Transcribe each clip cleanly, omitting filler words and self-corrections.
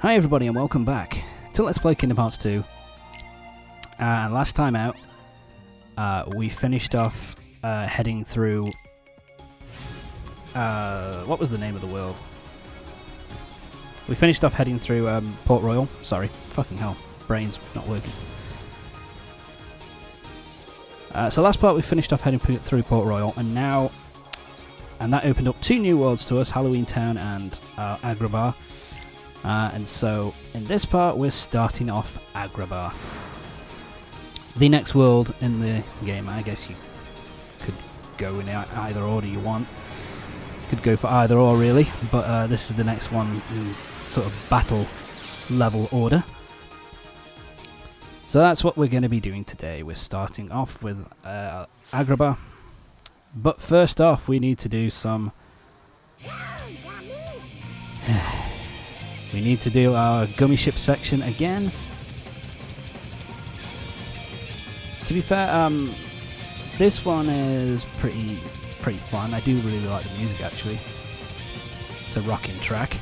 Hi everybody and welcome back to Let's Play Kingdom Hearts 2. Last time out, we finished off heading through... what was the name of the world? We finished off heading through Port Royal. Sorry, fucking hell, brain's not working. So last part we finished off heading through Port Royal, and now... And that opened up two new worlds to us, Halloween Town and Agrabah. And so, in this part, we're starting off Agrabah. The next world in the game. I guess you could go in either order you want. Could go for either or, really. But this is the next one in sort of battle level order. So that's what we're going to be doing today. We're starting off with Agrabah. But first off, we need to do some... We need to do our gummy ship section again. To be fair, this one is pretty fun. I do really like the music, actually. It's a rocking track.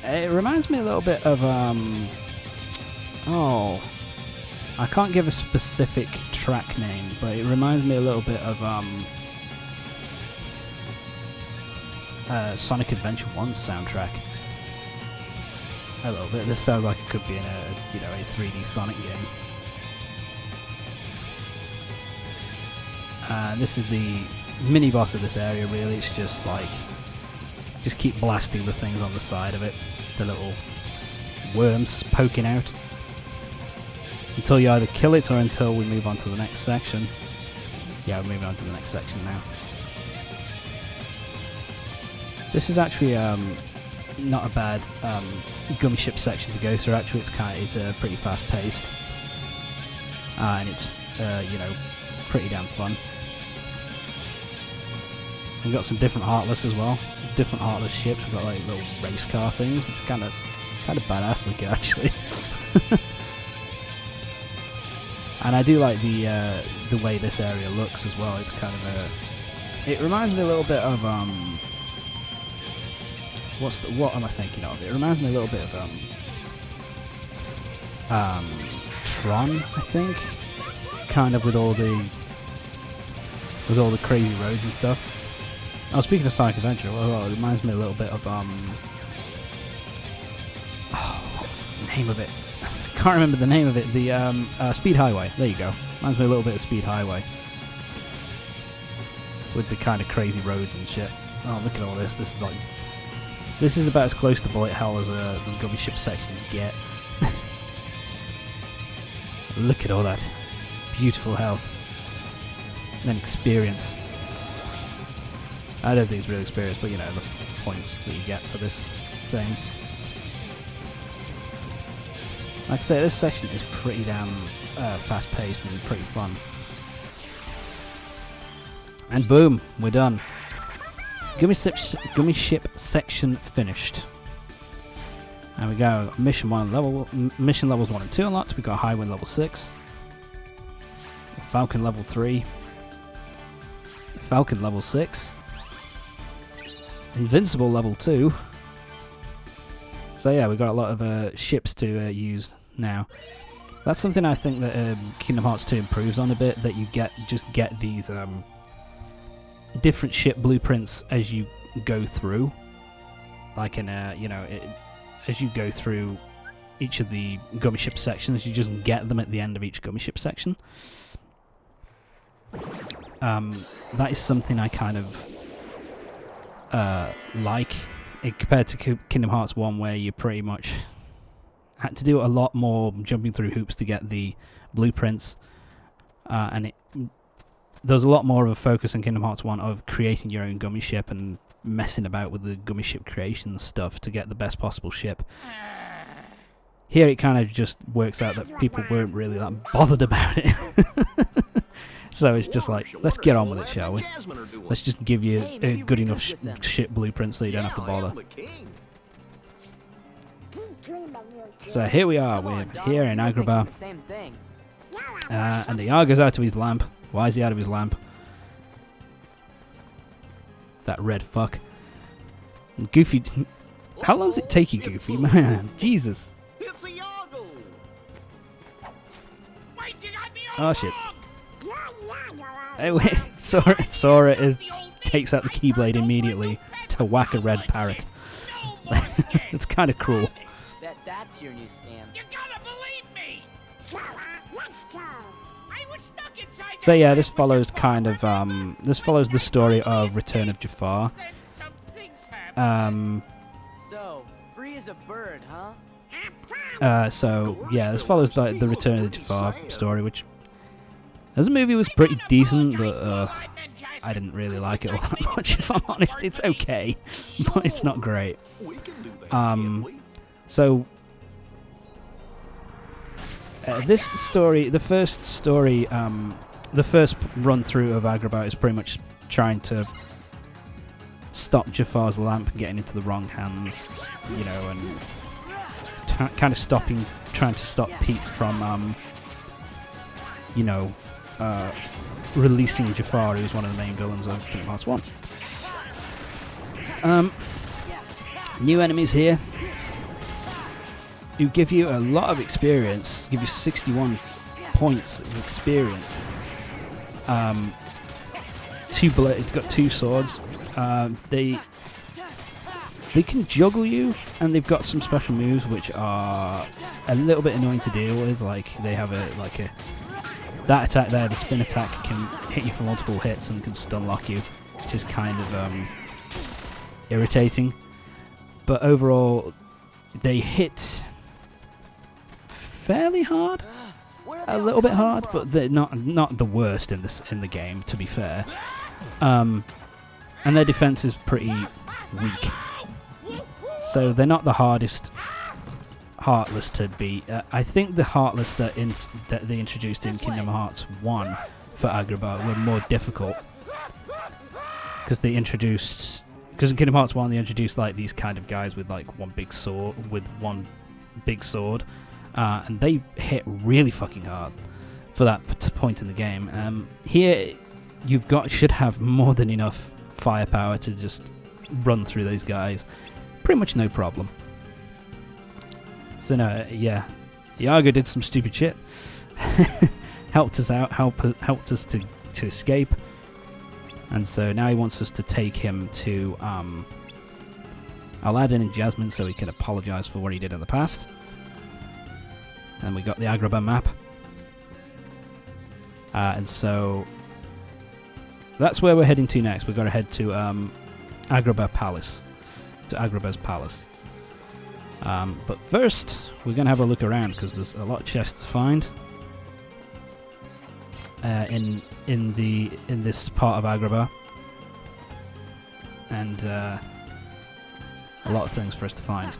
It reminds me a little bit of oh, I can't give a specific track name, but it reminds me a little bit of Sonic Adventure 1's soundtrack. A little bit. This sounds like it could be in a 3D Sonic game. This is the mini boss of this area. Really, it's just like keep blasting the things on the side of it, the little worms poking out, until you either kill it or until we move on to the next section. Yeah, we're moving on to the next section now. This is actually not a bad gummy ship section to go through. Actually, it's pretty fast paced, and it's pretty damn fun. We've got some different Heartless as well, different Heartless ships. We've got like little race car things, which are kind of badass looking actually. And I do like the way this area looks as well. It's kind of it reminds me a little bit of what am I thinking of? It reminds me a little bit of Tron, I think, kind of with all the crazy roads and stuff. I was speaking of Sonic Adventure. Well, it reminds me a little bit of what was the name of it? I can't remember the name of it. The Speed Highway. There you go. Reminds me a little bit of Speed Highway with the kind of crazy roads and shit. Oh, look at all this. This is about as close to bullet hell as the gummy ship sections get. Look at all that beautiful health. And then experience. I don't think it's real experience, but the points that you get for this thing. Like I say, this section is pretty damn fast paced and pretty fun. And boom, we're done. Gummy ship section finished. And we go mission levels 1 and 2 unlocked. We got High Wind level 6, Falcon level 3, Falcon level 6, Invincible level 2. So yeah, we got a lot of ships to use now. That's something I think that Kingdom Hearts 2 improves on a bit. That you get these different ship blueprints as you go through, like in as you go through each of the gummy ship sections, you just get them at the end of each gummy ship section. That is something I kind of like, compared to Kingdom Hearts 1, where you pretty much had to do a lot more jumping through hoops to get the blueprints, and there's a lot more of a focus in Kingdom Hearts 1 of creating your own gummy ship and messing about with the gummy ship creation stuff to get the best possible ship. Here it kind of just works out that people weren't really that bothered about it. So it's just like, let's get on with it, shall we? Let's just give you a good enough ship blueprint so you don't have to bother. So here we are, we're here in Agrabah. And Iago's out of his lamp. Why is he out of his lamp? That red fuck. And Goofy... How long does it take you, Goofy? Man, Jesus. It's Iago. Oh, shit. Hey, wait. Sora takes out the Keyblade immediately to whack a red parrot. It's kind of cruel. Bet that's your new scam. You gotta believe me. Let's go. I was stuck inside. So yeah, this follows kind of this follows the story of Return of Jafar. Then some things happen. So, free as a bird, huh? So yeah, this follows the Return of the Jafar story, which as a movie was pretty decent, but I didn't really like it all that much. If I'm honest, it's okay, but it's not great. We can do that, can't we? So this story, the first story, the first run through of Agrabah is pretty much trying to stop Jafar's lamp getting into the wrong hands, you know, and kind of trying to stop Pete from, you know, releasing Jafar, who's one of the main villains of Kingdom Hearts 1. New enemies here who give you a lot of experience, give you 61 points of experience. It's got 2 swords. They can juggle you, and they've got some special moves which are a little bit annoying to deal with. Like they have that attack there, the spin attack, can hit you for multiple hits and can stun lock you, which is kind of irritating. But overall, they hit fairly hard, a little bit hard, but they're not the worst in the game, to be fair. And their defense is pretty weak, so they're not the hardest Heartless to beat. I think the Heartless that they introduced in Kingdom Hearts 1 for Agrabah were more difficult, because in Kingdom Hearts 1 they introduced like these kind of guys with like one big sword, and they hit really fucking hard for that point in the game. Here should have more than enough firepower to just run through those guys, pretty much no problem. So no, yeah, Iago did some stupid shit, helped us out, helped us to escape, and so now he wants us to take him to Aladdin and Jasmine so he can apologize for what he did in the past. And we got the Agrabah map, and so that's where we're heading to next. We've got to head to Agrabah Palace, to Agrabah's palace. But first, we're going to have a look around, because there's a lot of chests to find in this part of Agrabah, and a lot of things for us to find.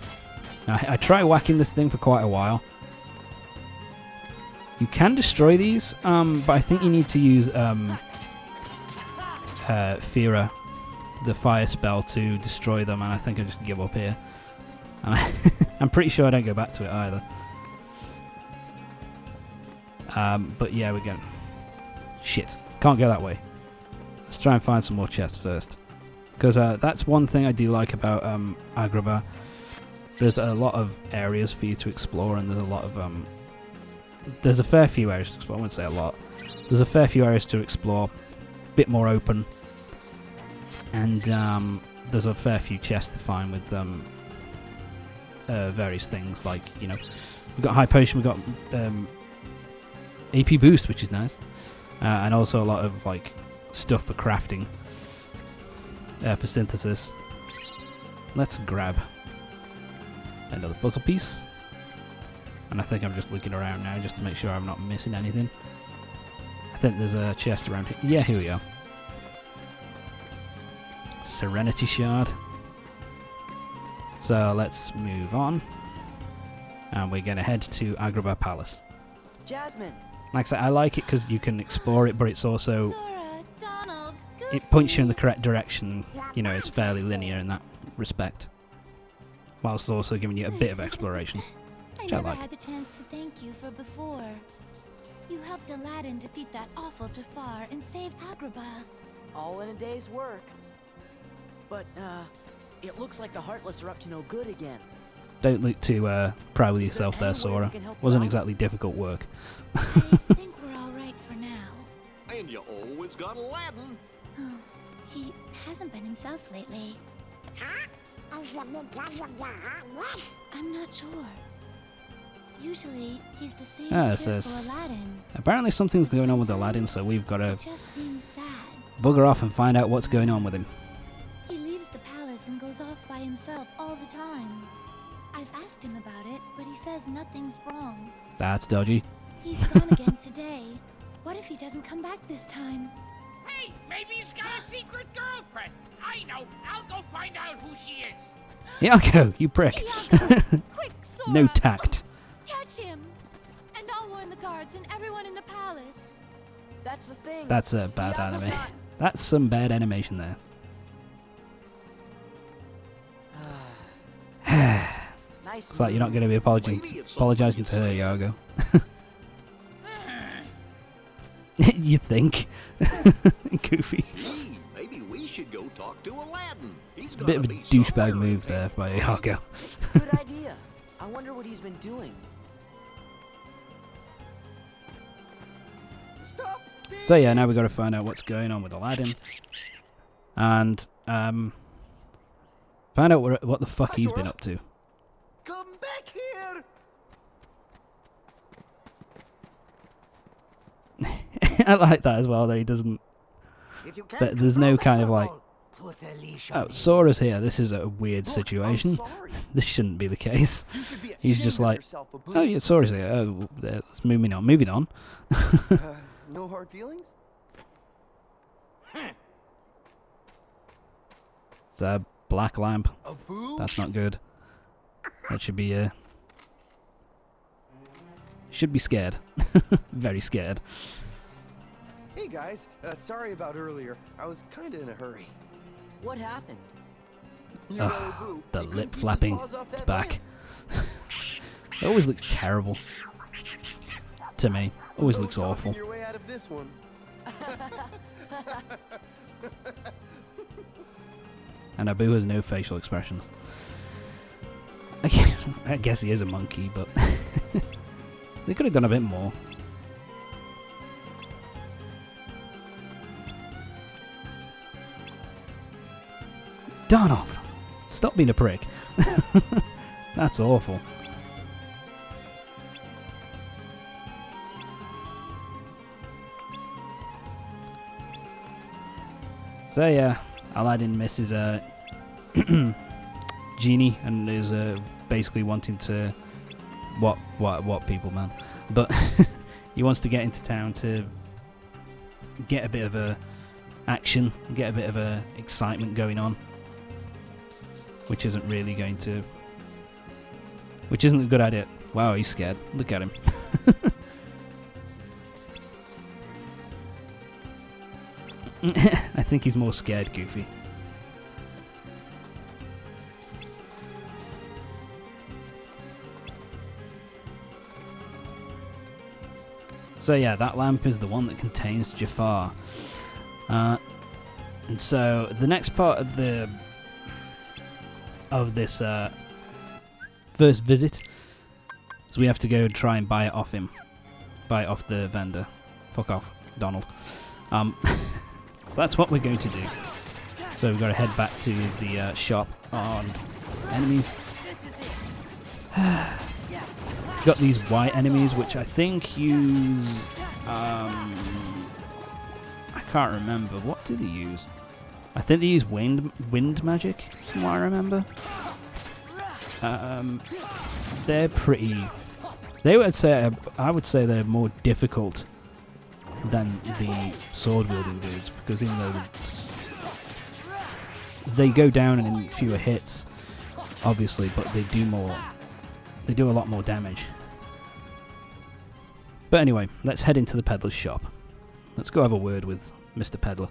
Now, I try whacking this thing for quite a while. You can destroy these, but I think you need to use Fira, the fire spell, to destroy them, and I think I just give up here. And I'm pretty sure I don't go back to it either. But yeah, we're going... Shit. Can't go that way. Let's try and find some more chests first. Because that's one thing I do like about Agrabah. There's a lot of areas for you to explore, and there's a lot of... there's a fair few areas to explore. I wouldn't say a lot. There's a fair few areas to explore. A bit more open. And there's a fair few chests to find with... various things, like, you know, we've got high potion, we've got AP boost, which is nice, and also a lot of like stuff for crafting, for synthesis. Let's grab another puzzle piece, and I think I'm just looking around now just to make sure I'm not missing anything. I think there's a chest around here. Yeah, here we are. Serenity Shard. So let's move on, and we're going to head to Agrabah Palace. Jasmine. Like I said, I like it because you can explore it, but it's also, Sora, Donald, it points you in the correct direction. You know, it's fairly linear in that respect, whilst also giving you a bit of exploration, which I never like. had the chance to thank you for before. You helped Aladdin defeat that awful Jafar and save Agrabah. All in a day's work. But, it looks like the Heartless are up to no good again. Don't look too proud with Is there yourself there, any way Sora. we can help you Wasn't out? exactly difficult work. I think we're all right for now. And you always got Aladdin. Oh, he hasn't been himself lately. I'm not sure. Usually, he's the same Ah, it cheerful says- Aladdin. Apparently something's going on with Aladdin, so we've got to It just seems sad. bugger off and find out what's going on with him. He leaves the palace and goes off by himself all the time. I've asked him about it, but he says nothing's wrong. That's dodgy. He's gone again today. What if he doesn't come back this time? Hey, maybe he's got a secret girlfriend. I know. I'll go find out who she is. Iago, you prick. Iago! Quick, Sora! No tact. Catch him! And I'll warn the guards and everyone in the palace. That's the thing. That's a bad Iago's anime. not- That's some bad animation there. Nice. It's like you're not going to be apologizing to her, Iago. You think? Goofy. Gee, maybe we should go talk to Aladdin. He's Bit of a gotta be douchebag somewhere move in there by Iago. Good idea. I wonder what he's been doing. Stop! So yeah, now we've got to find out what's going on with Aladdin. And, find out what the fuck Hi, he's been Sora. up to. Come back here! I like that as well, that he doesn't... If you That there's no kind of like... put a leash Oh, Sora's here, this is a weird situation. sorry. This shouldn't be the case. You should be He's just ashamed of like, yourself, Abu. oh yeah, Sora's here. Oh, let's moving on. Moving on. No hard feelings? It's a black lamp. Abu? That's not good. That should be should be scared. Very scared. Hey guys, sorry about earlier. I was kinda in a hurry. What happened? You know, Ugh, Abu, the he couldn't lip keep his flapping. paws off It's that back. lamp. It always looks terrible. To me. Always No looks talking awful. your way out of this one. And Abu has no facial expressions. I guess he is a monkey, but they could have done a bit more. Donald! Stop being a prick. That's awful. So yeah, Aladdin misses Genie and is basically wanting to what people, man. But he wants to get into town to get a bit of a action, get a bit of a excitement going on, which isn't really going to, which isn't a good idea. Wow, he's scared. Look at him. I think he's more scared, Goofy. So yeah, that lamp is the one that contains Jafar. And so the next part of this first visit is we have to go and try and buy it off him. Buy it off the vendor. Fuck off, Donald. So that's what we're going to do. So we've got to head back to the shop on enemies. Got these white enemies, which I think use... I can't remember. What do they use? I think they use wind magic, from what I remember. They're pretty... I would say they're more difficult than the sword-wielding dudes, because even though they go down in fewer hits, obviously, but they do a lot more damage. But anyway, let's head into the peddler's shop. Let's go have a word with Mr. Peddler.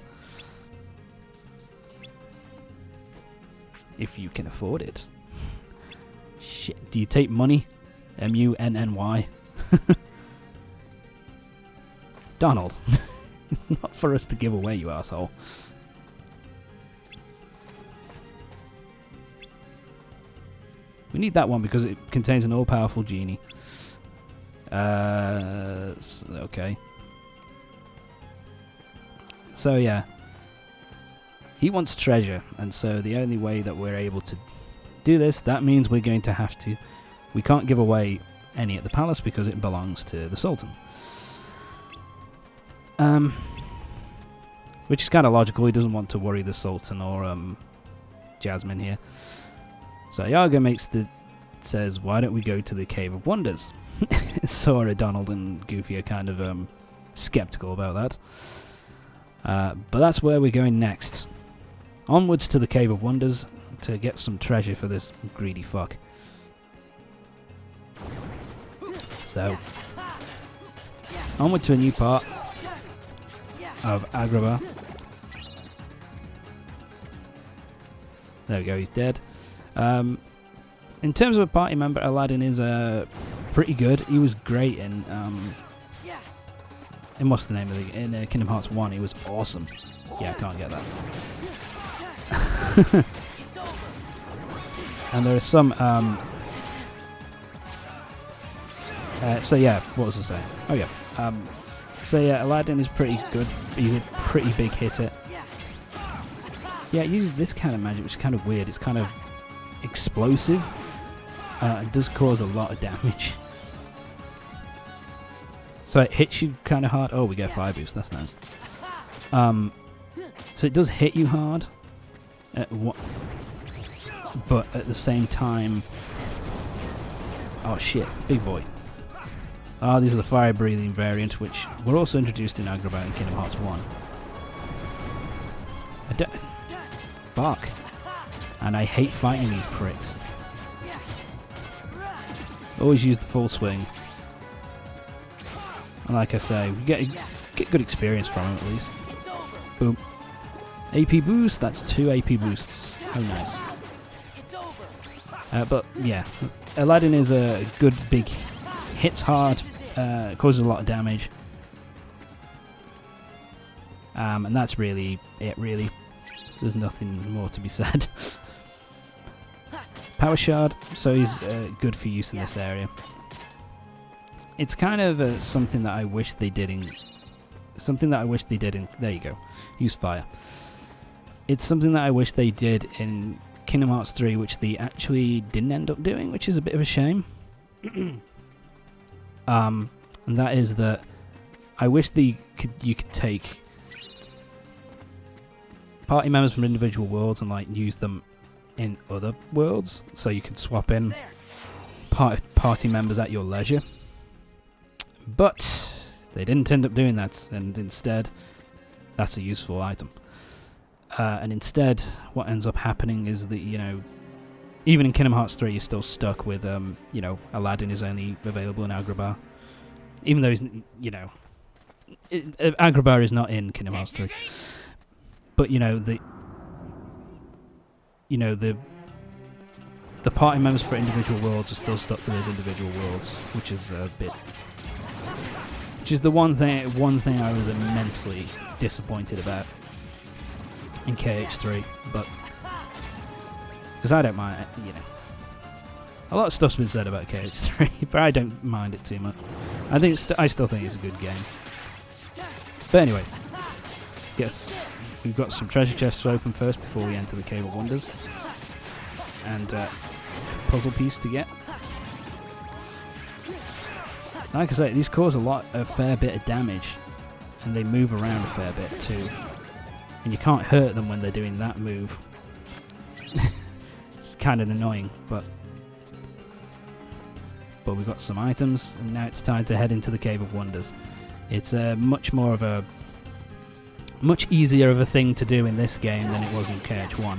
If you can afford it. Shit, do you take money? M-U-N-N-Y. Donald, it's not for us to give away, you asshole. We need that one because it contains an all-powerful genie. Okay. So yeah, he wants treasure, and so the only way that we're able to do this, that means we're going to have to. We can't give away any at the palace because it belongs to the Sultan. Which is kind of logical. He doesn't want to worry the Sultan or Jasmine here. So Iago says, "Why don't we go to the Cave of Wonders?" Sora, Donald, and Goofy are kind of skeptical about that. But that's where we're going next. Onwards to the Cave of Wonders to get some treasure for this greedy fuck. So, onward to a new part of Agrabah. There we go, he's dead. In terms of a party member, Aladdin is pretty good. He was great in what's the name of the in Kingdom Hearts 1. He was awesome. Yeah, I can't get that. And there are some so yeah, what was I saying? Oh yeah. So yeah, Aladdin is pretty good. He's a pretty big hitter. Yeah, it uses this kind of magic, which is kind of weird. It's kind of explosive. It does cause a lot of damage. So it hits you kind of hard. Oh, we get fire boost. That's nice. So it does hit you hard. But at the same time... Oh shit, big boy. Ah, these are the fire breathing variant, which were also introduced in Agrabah in Kingdom Hearts 1. Fuck. And I hate fighting these pricks. Always use the full swing. And like I say, we get good experience from him at least. Boom. AP boost, that's 2 AP boosts. Oh nice. But yeah, Aladdin is a good big, hits hard, causes a lot of damage. And that's really it, really. There's nothing more to be said. Power Shard, so he's good for use in this area. It's kind of something that I wish they did in... There you go. Use fire. It's something that I wish they did in Kingdom Hearts 3, which they actually didn't end up doing, which is a bit of a shame. And that is that I wish you could take party members from individual worlds and like use them in other worlds, so you could swap in party members at your leisure. But they didn't end up doing that, and instead that's a useful item. And instead what ends up happening is that, you know, even in Kingdom Hearts 3 you're still stuck with you know, Aladdin is only available in Agrabah, even though he's, you know, Agrabah is not in Kingdom Hearts 3. But you know, the party members for individual worlds are still stuck to those individual worlds, which is a bit, which is the one thing I was immensely disappointed about in KH3. But because I don't mind, you know, a lot of stuff's been said about KH3, but I don't mind it too much. I still think it's a good game. But anyway, yes. We've got some treasure chests to open first before we enter the Cave of Wonders. And puzzle piece to get. Like I say, these cause a fair bit of damage. And they move around a fair bit too. And you can't hurt them when they're doing that move. It's kind of annoying, but we've got some items, and now it's time to head into the Cave of Wonders. It's much easier of a thing to do in this game than it was in KH1.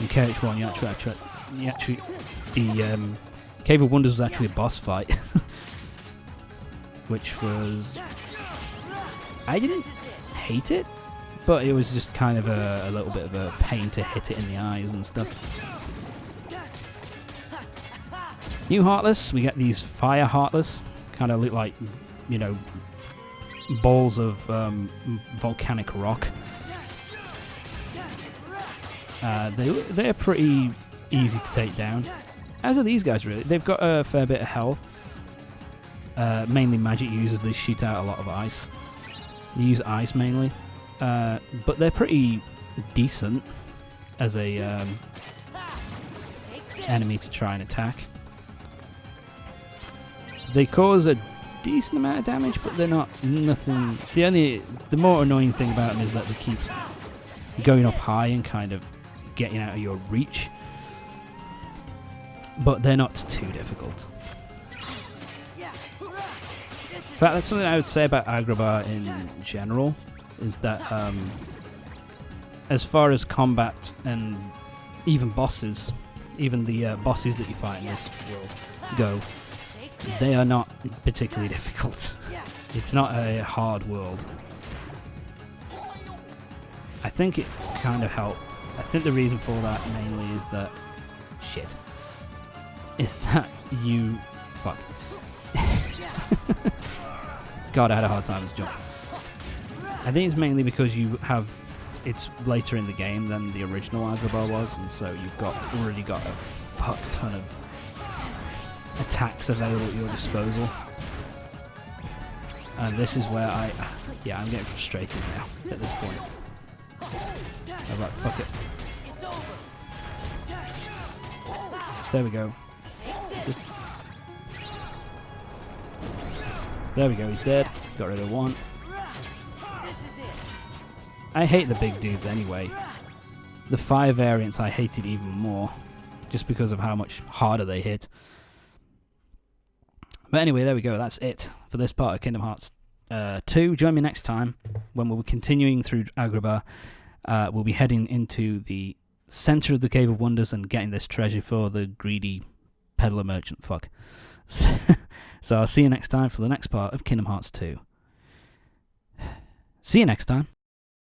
In KH1, you actually the Cave of Wonders was actually a boss fight, which was, I didn't hate it, but it was just kind of a little bit of a pain to hit it in the eyes and stuff. New Heartless, we get these Fire Heartless, kind of look like, you know, balls of volcanic rock. They're pretty easy to take down. As are these guys, really. They've got a fair bit of health. Mainly magic users. They shoot out a lot of ice. They use ice mainly. But they're pretty decent as a enemy to try and attack. They cause a decent amount of damage, but they're not nothing. The more annoying thing about them is that they keep going up high and kind of getting out of your reach. But they're not too difficult. In fact, that's something I would say about Agrabah in general, is that as far as combat and even bosses, even the bosses that you fight in this world go, they are not particularly difficult. It's not a hard world. I think it kind of helped. I think the reason for that mainly is that you fuck. God, I had a hard time with this jump. I think it's mainly because it's later in the game than the original Agrabah was, and so you've already got a fuck ton of attacks available at your disposal. And this is where I'm getting frustrated now at this point. I'm like, fuck it. There we go. There we go, he's dead. Got rid of one. I hate the big dudes anyway. The fire variants I hated even more, just because of how much harder they hit. But anyway, there we go. That's it for this part of Kingdom Hearts 2. Join me next time when we'll be continuing through Agrabah. We'll be heading into the center of the Cave of Wonders and getting this treasure for the greedy peddler merchant fuck. So I'll see you next time for the next part of Kingdom Hearts 2. See you next time.